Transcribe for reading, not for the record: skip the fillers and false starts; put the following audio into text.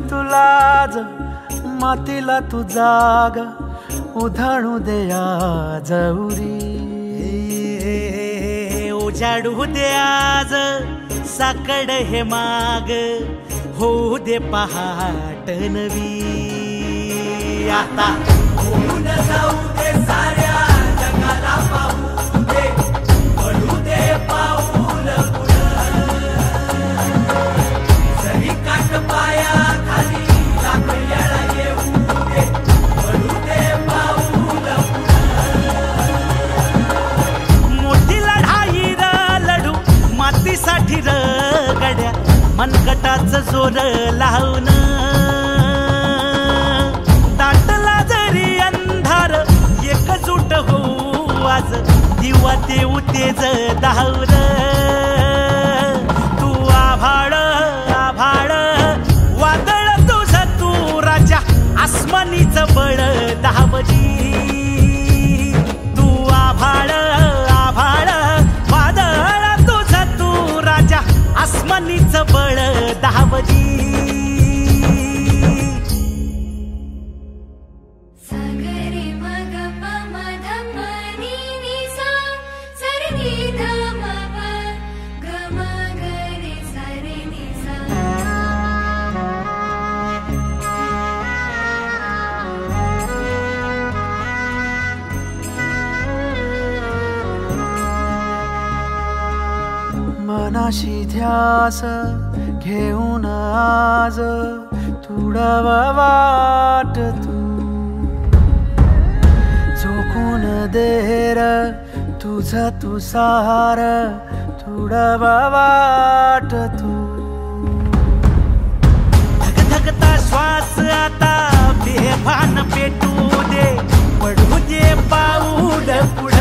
तुला मातीला तू जाग उधाणू दे आज उरी उजाडू दे आज साकड हे माग होऊ दे पहाट नवी आता होऊन जाऊ दे साऱ्या जगाला पाहू दे पडू दे पाऊल जरी काट पाया खाली लाख येळा येऊ दे पडू दे पाऊल मोठी लढाई लढू मातीसाठी गड्या मनगटाच जोर लावून दाटला जरी अंधार एकजूट होऊ आज दिवा देऊ तेज धावर तू आभाळ आभाळ वादळ तुझ तू राजा आसमानीच बळ धावजी तू आभाळ आभाळ वादळ तुझ तू राजा आसमानीच बळ धावजी मनाशी ध्यास घेऊन आज तुडावा वाट तू झोकून देर तुझ तू सार तुडावा वाट तू धगधगता श्वास आता बेभान पेटू दे पडू दे पाऊल पुढे